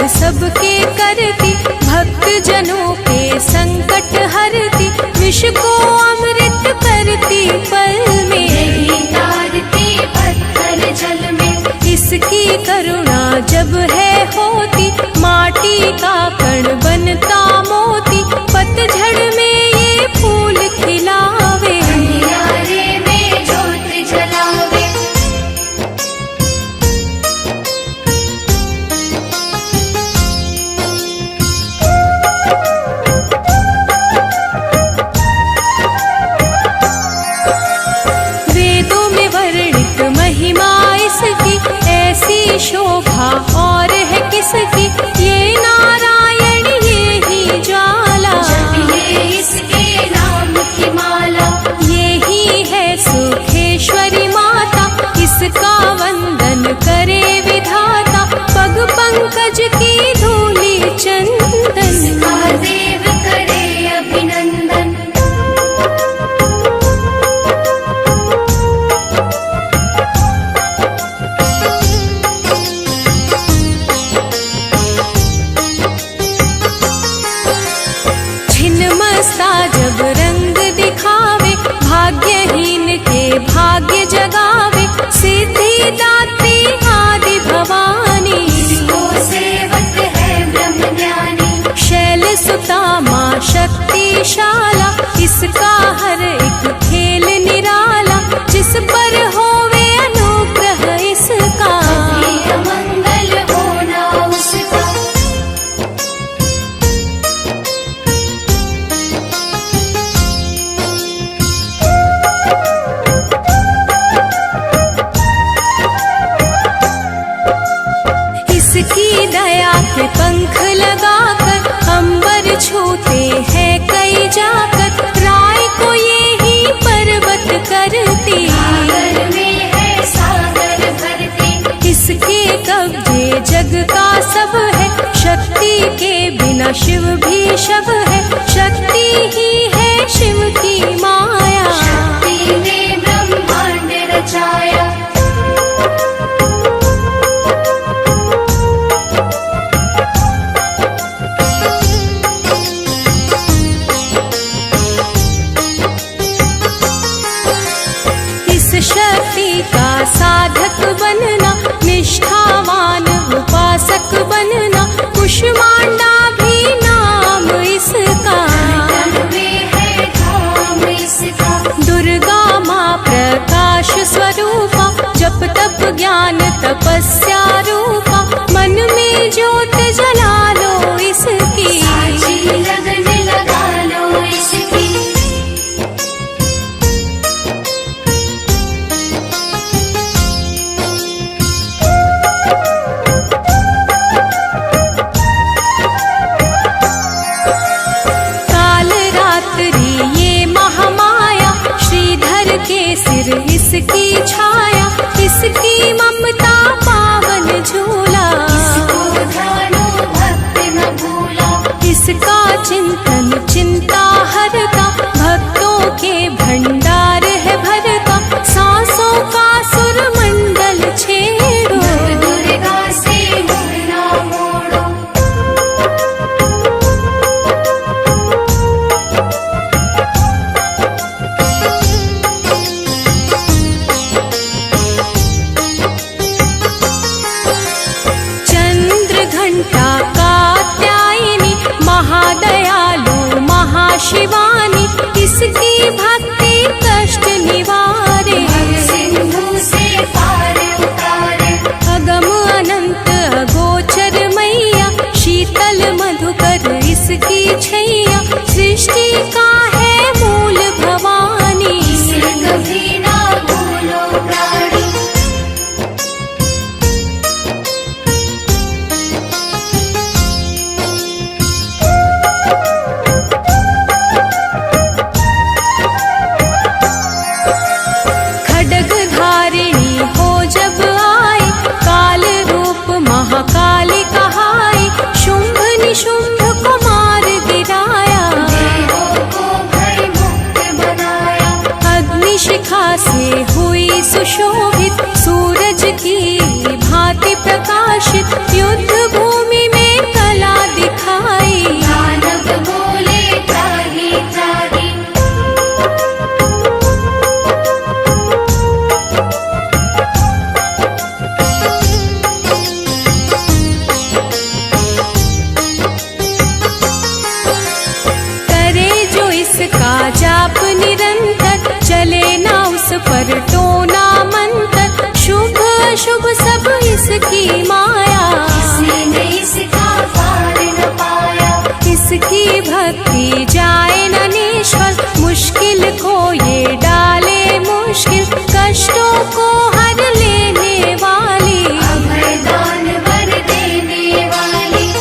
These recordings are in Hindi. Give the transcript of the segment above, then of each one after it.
सबके करती, भक्त जनों के संकट हरती, विष को अमृत करती पल में, नहीं तारती पत्थर जल में। इसकी करुणा जब है होती, माटी का कण बनता मोती, पतझड़ में ये फूल खिलावे, अंधियारे में ज्योत जलावे। वेदों में वर्णित महिमा इसकी, ऐसी शोभा और है किसकी, ये नारायण ये ही ज्वाला, जपिए इसके नाम की माला। ये ही है सुखेश्वरी माता, इसका वंदन करे विधाता, पग पंकज की धूली चंदन, इसका देव करे अभिनंदन। छिन्नमस्ता जब रंग दिखावे, भाग्यहीन के भाग्य जगावे, सिद्धि दात्री आदि भवानी, इसको सेवक है ब्रह्म ज्ञानी। शैल सुता माँ शक्तिशाला, इसका हर एक खेल निराला, जिस पर होवे अनुग्रह इसका, कभी अमंगल होना उसका। इसकी दया के पंख लगाकर, अंबर छूते हैं कई जाकर, राय को ये ही पर्वत करती, सागर में है सागर भरती। इसके कब्जे जग का सब है, शक्ति के बिना शिव भी शव है, शक्ति ही है शिव की माया, शक्ति ने ब्रह्मांड रचाया। इस शक्ति का साधक बनना, निष्ठावान उपासक बनना, कुष्मांडा भी नाम इसका, तन में है धाम इसका। दुर्गा माँ प्रकाश स्वरूपा, जप तप ज्ञान तपस्या रूपा, मन में ज्योत जला लो इसकी, साची लगन लगा लो इसकी। काल रात्रि ये महामाया, श्रीधर के सिर इसकी छाया, इसकी ममता पावन झूला, इसको ध्यानो भक्त न भूला। इसका चिंतन चिंता हरता, भक्तों के भंडार है भरता, सांसों का सुर मंडल छेड़ो, दुर्गा से मुँह ना मोड़ो। चंद्र घंटा कात्यायनी, महादयालु महाशिवानी, इसकी भक्ति कष्ट निवारे, सिंधु से पार उतारे। अगम अनंत अगोचर मैया, शीतल मधुकर इसकी छैया, सृष्टि का है मूल भवानी, इसे कभी ना भूलो प्राणी। खड्ग धारिणी हो जब आए, काल रूप महाकाली कहाई, शुंभ निशुंभ को मार गिराया, देवों को भय मुक्त बनाया। अग्निशिखा से हुई सुशोभित, सूरज की भांति प्रकाशित, युद्ध भूमि में शुभ सब इसकी माया, किसी ने इसका पार न पाया। इसकी भक्ति जाए न निष्फल, मुश्किल को ये डाले मुश्किल, कष्टों को हर लेने वाली, अभय दान वर देने वाली।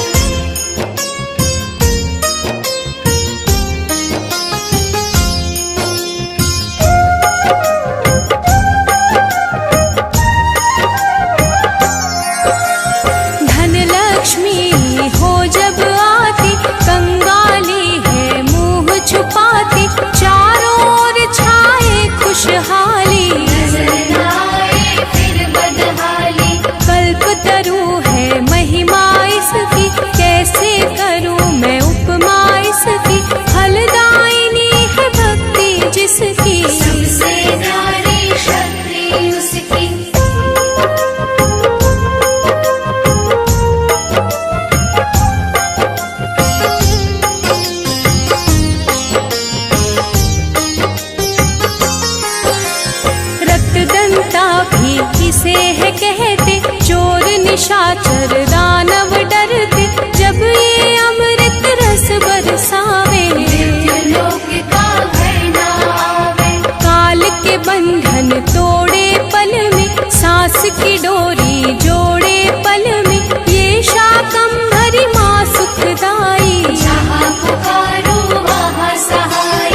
धन लक्ष्मी हो जब आती, कंगाली है मुंह छुपाती, चारों ओर छाए खुशहाली, नजर न आए फिर बदहाली। कल्पतरु है महिमा इसकी, कैसे करूं मैं उपमा इसकी, फलदायिनी है भक्ति जिसकी, सबसे न्यारी शक्ति उसकी। रक्तदंता भी इसे है कहते, चोर निशाचर दानव डरते, जब ये अमृत रस बरसावे, लोक का भय न आवे। काल के बंधन तोड़े पल में, सांस की डोरी जोड़े पल में, ये शाकंभरी माँ सुखदाई, जहाँ पुकारो वहाँ सहाय।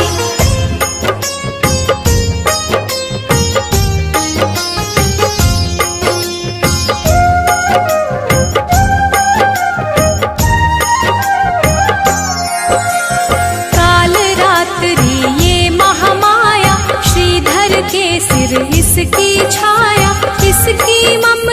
काल रात्रि ये महामाया, श्रीधर के सिर इसकी छाया, इसकी ममता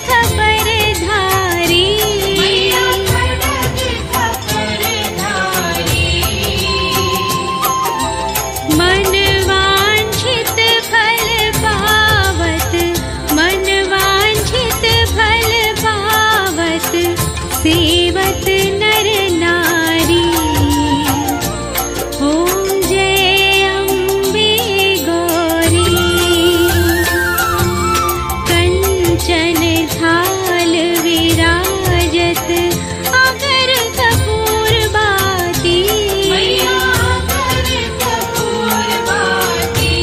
खपरधारी। मैया खड्ग खपरधारी। मन वांछित फल पावत, मन वांछित फल पावत, सेवत नर नारी। ओम जय अम्बे गौरी। कंचन थाल विराजत, अगर कपूर बाती। मैया कर कपूर बाती।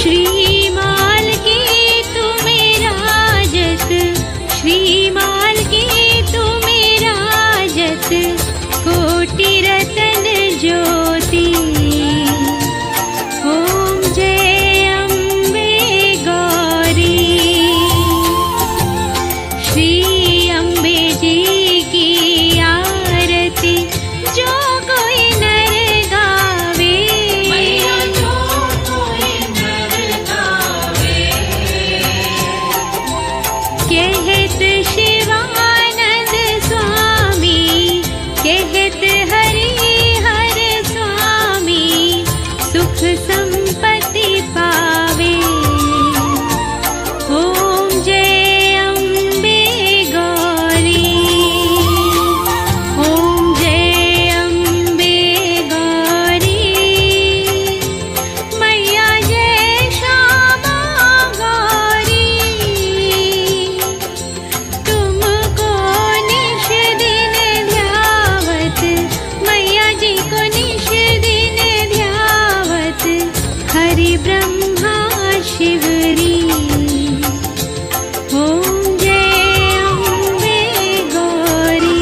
श्रीमाल की तुम्हें राजत, श्रीमाल की तुम्हें राजत, कोटि रतन ज्योति। ओम जय अम्बे गौरी। श्री अम्बे जी की आरती जो कोई नर गावे। मैया जो कोई नर गावे। कहत शिवानंद स्वामी, कहत हरि हर स्वामी, सुख संपत्ति पावे। ओम जय अम्बे गौरी। ओम जय अम्बे गौरी। मैया जय श्यामा गौरी। तुमको निश दिन ध्यावत, मैया जी को निश दिन ध्यावत, हरि ब्रह्मा शिवरी। ओम जय अम्बे गौरी।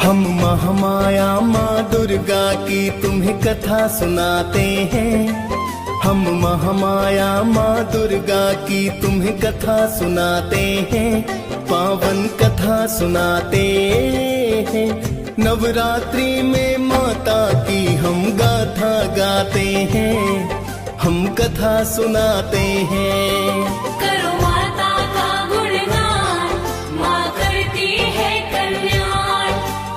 हम महामाया माँ दुर्गा की तुम्हें कथा सुनाते हैं। हम महामाया माँ दुर्गा की तुम्हें कथा सुनाते हैं। पावन कथा सुनाते हैं। नवरात्रि में माता की हम गाथा गाते हैं। हम कथा सुनाते हैं। करो माता का गुणगान, माँ करती है कल्याण।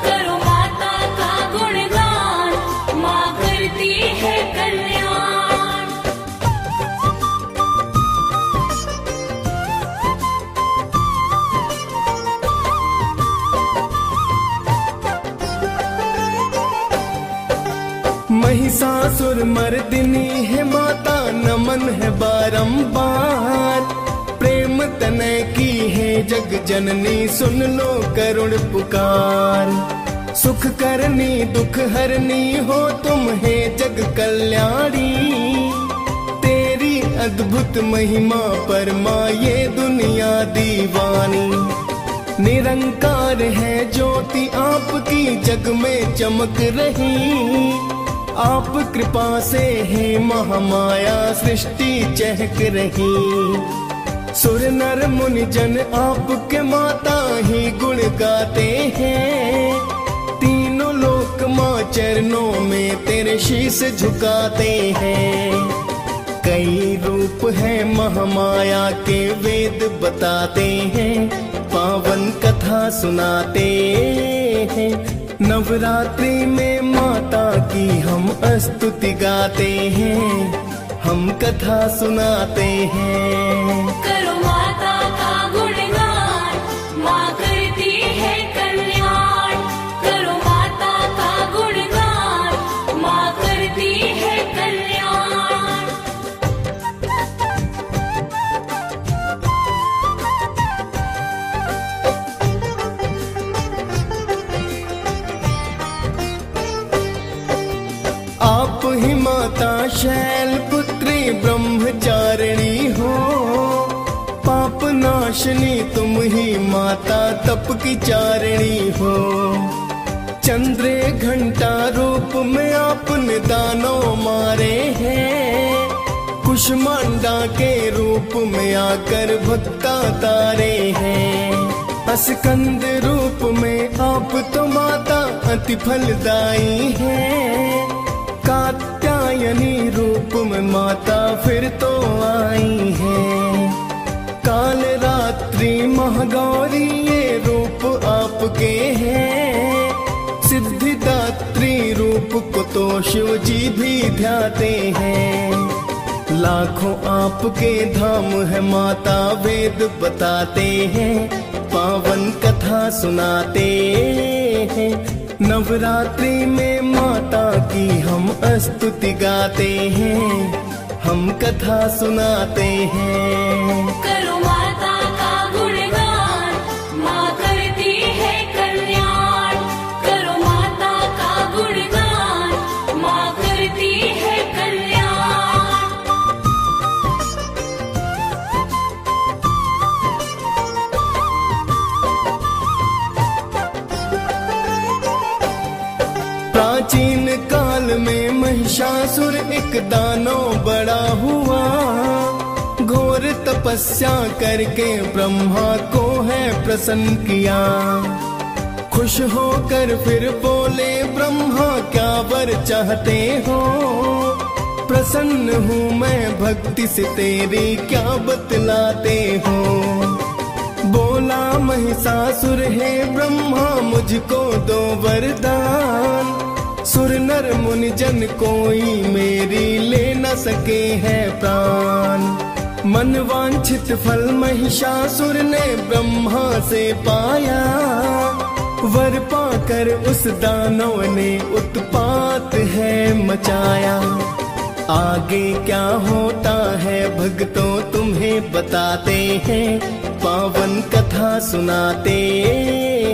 करो माता का गुणगान, माँ करती है कल्याण। महिषासुर मर्दिनी है माता, नमन है बारंबार। प्रेम तनय की है जग जननी, सुन लो करुण पुकार। सुख करनी दुख हरनी हो तुम है जग कल्याणी। तेरी अद्भुत महिमा पर माँ ये दुनिया दीवानी। निरंकार है ज्योति आपकी जग में चमक रही। आप कृपा से है महामाया सृष्टि चहक रही। सुर नर मुनि जन आपके माता ही गुण गाते हैं। तीनों लोक माँ चरणों में तेरे शीश झुकाते हैं। कई रूप है महामाया के वेद बताते हैं। पावन कथा सुनाते हैं। नवरात्रि में माता की हम स्तुति गाते हैं। हम कथा सुनाते हैं। करो माता का गुणगान, माँ करती है कल्याण। करो माता का गुणगान, माँ करती है कल्याण। आप ही माता शैलपुत्री ब्रह्मचारिणी हो। पाप नाशनी तुम ही माता तप की चारिणी हो। चंद्रे घंटा रूप में आपने दानव मारे हैं, कुष्मांडा के रूप में आकर भक्ता तारे हैं। स्कंद रूप में आप तो माता अति फलदायी हैं, कात्यायनी रूप में माता फिर तो आई हैं। काल रात्रि महागौरी ये रूप आपके हैं, सिद्धिदात्री रूप को तो शिव जी भी ध्याते हैं। लाखों आपके धाम है माता वेद बताते हैं, पावन कथा सुनाते हैं। नवरात्रि में माता की हम स्तुति गाते हैं, हम कथा सुनाते हैं। करो माता का गुणगान, माँ करती है कल्याण। करो माता का गुणगान, माँ करती है कल्याण। प्राचीन काल में महिषासुर एक दानव बड़ा हुआ, घोर तपस्या करके ब्रह्मा को है प्रसन्न किया। खुश होकर फिर बोले ब्रह्मा क्या वर चाहते हो, प्रसन्न हूँ मैं भक्ति से तेरी क्या बतलाते हो। बोला महिषासुर है ब्रह्मा मुझको दो वरदान, सुर नर मुनि जन कोई मेरी ले न सके है प्राण। मन वांछित फल महिषासुर ने ब्रह्मा से पाया, वर पाकर उस दानव ने उत्पात है मचाया। आगे क्या होता है भक्तों तुम्हें बताते हैं, पावन कथा सुनाते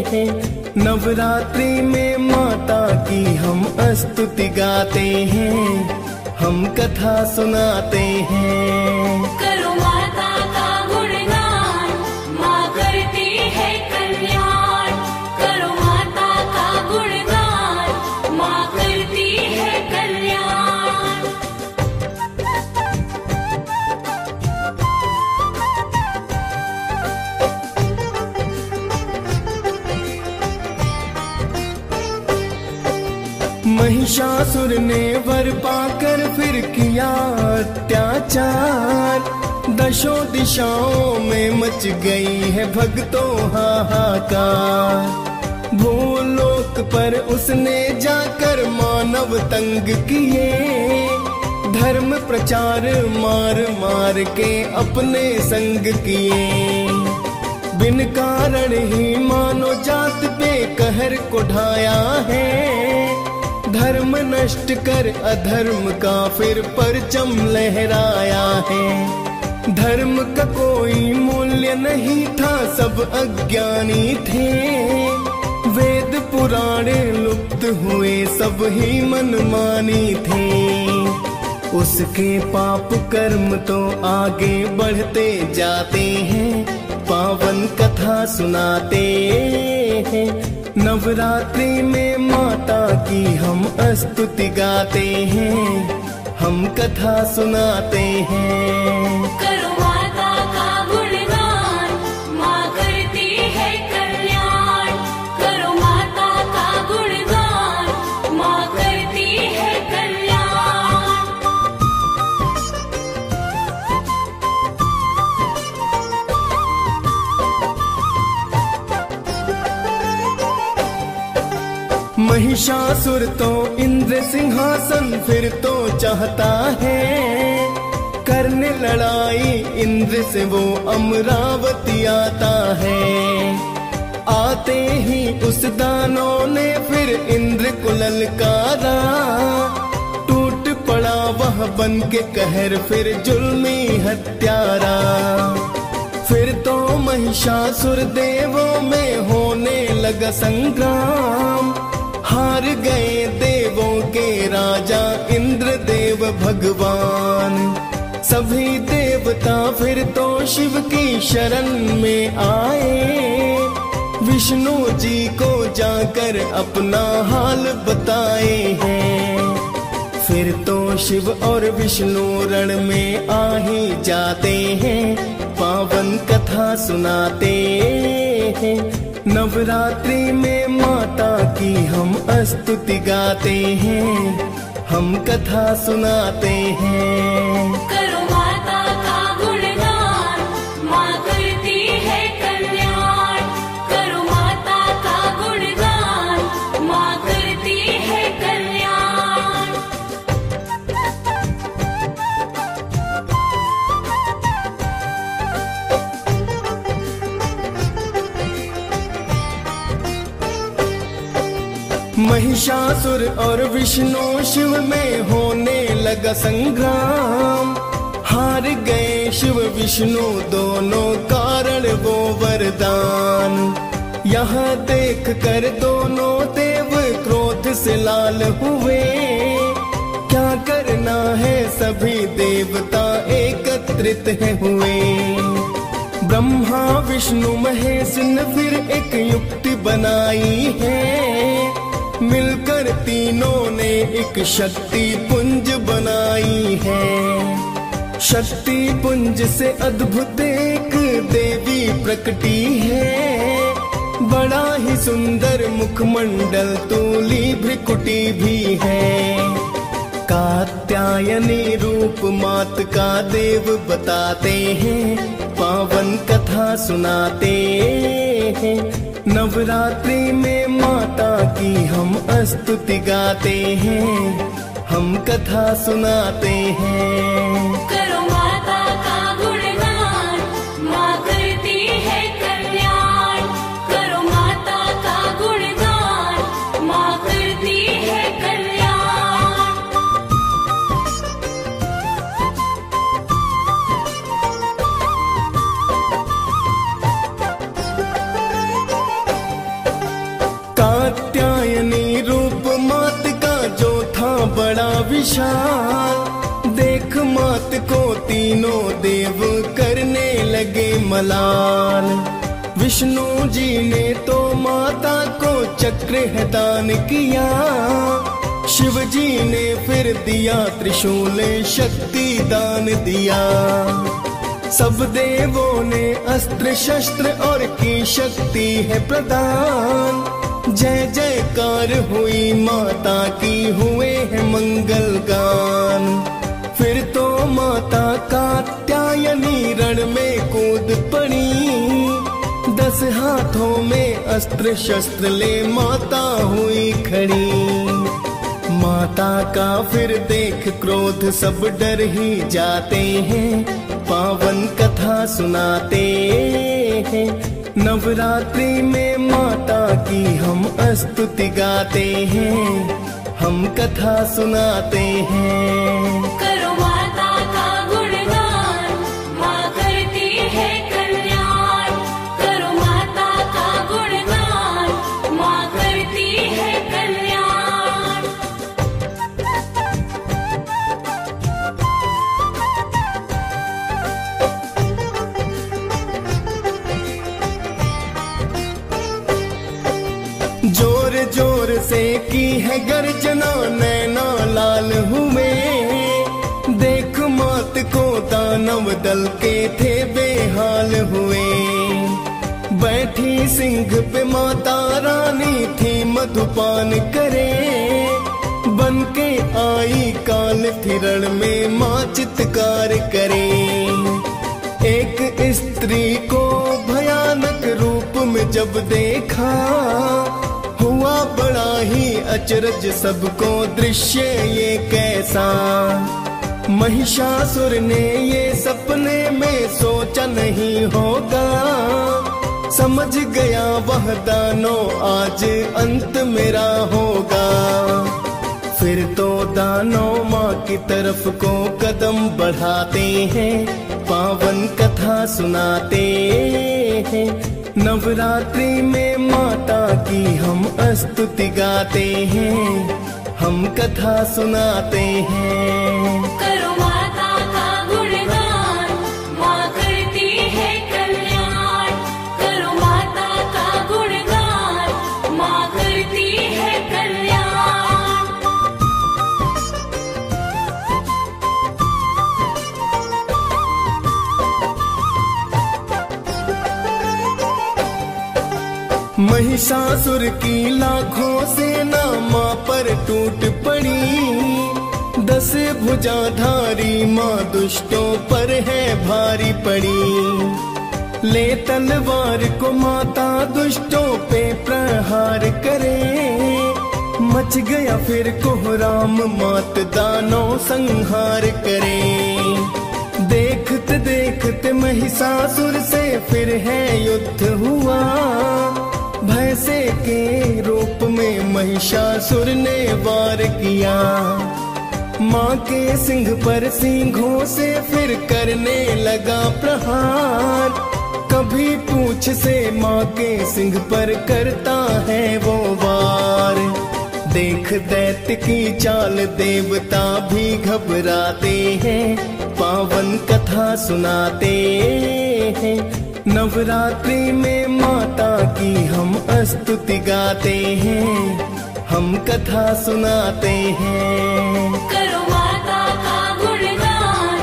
हैं। नवरात्रि में माता की हम स्तुति गाते हैं, हम कथा सुनाते हैं। करो माता का गुणगान, माँ करती है कल्याण। करो माता का गुणगान, माँ करती है कल्याण। महिषासुर ने वर पाकर फिर किया अत्याचार, दशों दिशाओं में मच गई है भक्तों हाहाकार। भूलोक पर उसने जाकर मानव तंग किए, धर्म प्रचार मार मार के अपने संग किए। बिन कारण ही मानो जात पे कहर को ढाया है, धर्म नष्ट कर अधर्म का फिर परचम लहराया है। धर्म का कोई मूल्य नहीं था सब अज्ञानी थे, वेद पुराण लुप्त हुए सब ही मनमानी थे। उसके पाप कर्म तो आगे बढ़ते जाते हैं, पावन कथा सुनाते हैं। नवरात्रि में माता की हम स्तुति गाते हैं, हम कथा सुनाते हैं। करो माता का गुणगान, माँ करती है कल्याण। करो माता का गुणगान, माँ करती है कल्याण। महिषासुर तो इंद्र सिंहासन फिर तो चाहता है, करने लड़ाई इंद्र से वो अमरावती आता है। आते ही उस दानव ने फिर इंद्र को ललकारा, टूट पड़ा वह बन के कहर फिर जुल्मी हत्यारा। फिर तो महिषासुर देवों में होने लगा संग्राम, हार गए देवों के राजा इंद्र देव भगवान। सभी देवता फिर तो शिव की शरण में आए, विष्णु जी को जाकर अपना हाल बताए हैं। फिर तो शिव और विष्णु रण में आ ही जाते हैं, पावन कथा सुनाते हैं। नवरात्रि में माता की हम स्तुति गाते हैं, हम कथा सुनाते हैं। करो माता का गुणगान, माँ करती है कल्याण। करो माता का गुणगान, माँ करती है कल्याण। महिषासुर और विष्णु शिव में होने लगा संग्राम। हार गए शिव विष्णु दोनों, कारण वो वरदान। यहाँ देख कर दोनों देव क्रोध से लाल हुए। क्या करना है, सभी देवता एकत्रित है हुए। ब्रह्मा विष्णु महेश ने फिर एक युक्ति बनाई है। मिलकर तीनों ने एक शक्ति पुंज बनाई है। शक्ति पुंज से अद्भुत एक देवी प्रकटी है। बड़ा ही सुंदर मुखमंडल, तूली भ्रिकुटी भी है। कात्यायनी रूप मात का देव बताते हैं, पावन कथा सुनाते हैं। नवरात्रि में माता की हम स्तुति गाते हैं, हम कथा सुनाते हैं। करो माता का गुणगान, माँ करती है कल्याण। करो माता का गुणगान, माँ करती है कल्याण। कात्यायनी रूप मात का जो था बड़ा विशाल। देख मात को तीनों देव करने लगे मलाल। विष्णु जी ने तो माता को चक्र है दान किया। शिव जी ने फिर दिया त्रिशूल, शक्ति दान दिया। सब देवों ने अस्त्र शस्त्र और की शक्ति है प्रदान। जय जयकार हुई माता की, हुए हैं मंगल गान। फिर तो माता कात्यायनी रण में कूद पड़ी। 10 हाथों में अस्त्र शस्त्र ले माता हुई खड़ी। माता का फिर देख क्रोध सब डर ही जाते हैं, पावन कथा सुनाते हैं। नवरात्रि में माता की हम स्तुति गाते हैं, हम कथा सुनाते हैं। करो माता का गुणगान, माँ करती है कल्याण। करो माता का गुणगान, माँ करती है कल्याण। जोर जोर से की है गर्जना, नैना लाल हुए। देख मात को दानव दल के थे बेहाल हुए। बैठी सिंह पे माता रानी थी, मधुपान करे। बन के आई काल थिरण में माँ चित्कार करे। एक स्त्री को भयानक रूप में जब देखा, हुआ बड़ा ही अचरज सबको दृश्य ये कैसा। महिषासुर ने ये सपने में सोचा नहीं होगा। समझ गया वह दानो आज अंत मेरा होगा। फिर तो दानो माँ की तरफ को कदम बढ़ाते हैं, पावन कथा सुनाते हैं। नवरात्रि में माता की हम स्तुति गाते हैं, हम कथा सुनाते हैं। करो माता का गुणगान, माँ करती है कल्याण। करो माता का गुणगान, महिषासुर की लाखों सेना माँ पर टूट पड़ी। 10 भुजाधारी माँ दुष्टों पर है भारी पड़ी। ले तलवार को माता दुष्टों पे प्रहार करे। मच गया फिर कोहराम मात दानों संहार करे। देखते देखते महिषासुर से फिर है युद्ध हुआ। भैंसे के रूप में महिषासुर ने वार किया। माँ के सिंह पर सिंहों से फिर करने लगा प्रहार। कभी पूंछ से माँ के सिंह पर करता है वो वार। देख दैत्य की चाल देवता भी घबराते हैं। पावन कथा सुनाते हैं। नवरात्रि में माता की हम स्तुति गाते हैं। हम कथा सुनाते हैं। करो माता का गुणगान,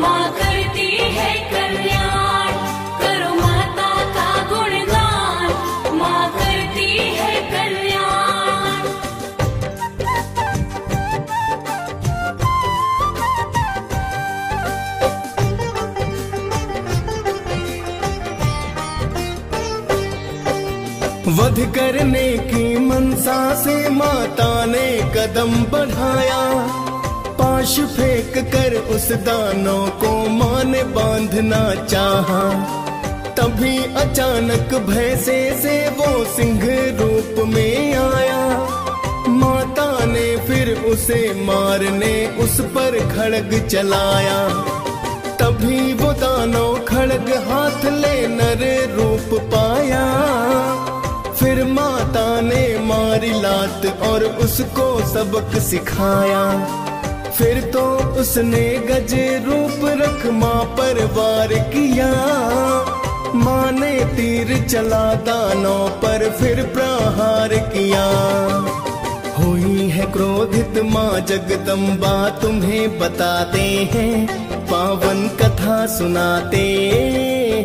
माँ करती है कल्याण। करो माता का गुणगान, माँ करती है कल्याण। वध करने की मनसा से माता ने कदम बढ़ाया। पाश फेंक कर उस दानव को माँ ने बांधना चाहा। तभी अचानक भैंसे से वो सिंह रूप में आया। माता ने फिर उसे मारने उस पर खड्ग चलाया। तभी वो दानव खड्ग हाथ ले नर रूप पाया। फिर माता ने मारी लात और उसको सबक सिखाया। फिर तो उसने गज रूप रख माँ पर वार किया। माँ ने तीर चला दानव पर फिर प्रहार किया। हुई है क्रोधित माँ जगदम्बा तुम्हें बताते हैं। पावन कथा सुनाते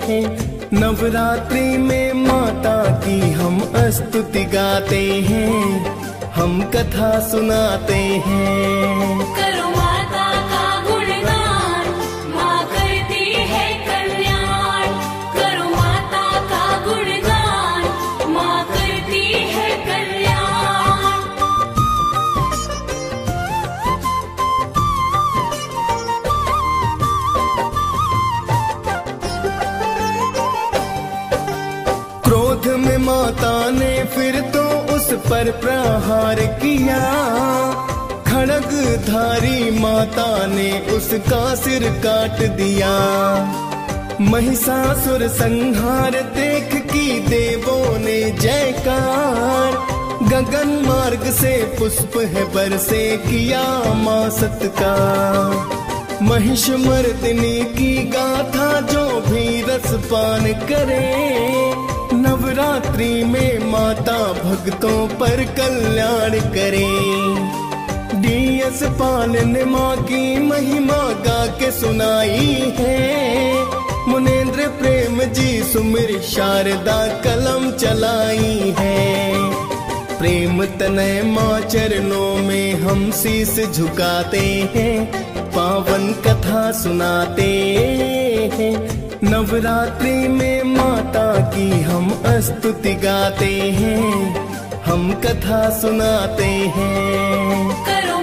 हैं। नवरात्रि में माता की हम स्तुति गाते हैं। हम कथा सुनाते हैं। करो माता का गुणगान, माँ करती है कल्याण। करो माता का गुणगान, माँ करती है कल्याण। क्रोध में माता ने फिर तो उस पर प्रहार किया। खड्गधारी माता ने उसका सिर काट दिया। महिषासुर संहार देख की देवों ने जयकार। गगन मार्ग से पुष्प है बरसे किया माँ सत्कार। महिषमर्दिनी की गाथा जो भी रसपान करे। नवरात्रि में माता भक्तों पर कल्याण करे। डीएस पाल ने माँ की महिमा गा के सुनाई है। मुनेन्द्र प्रेम जी सुमिर शारदा कलम चलाई है। प्रेम तनय माँ चरणों में हम शीस झुकाते हैं। पावन कथा सुनाते हैं। नवरात्रि में माता की हम स्तुति गाते हैं। हम कथा सुनाते हैं। करो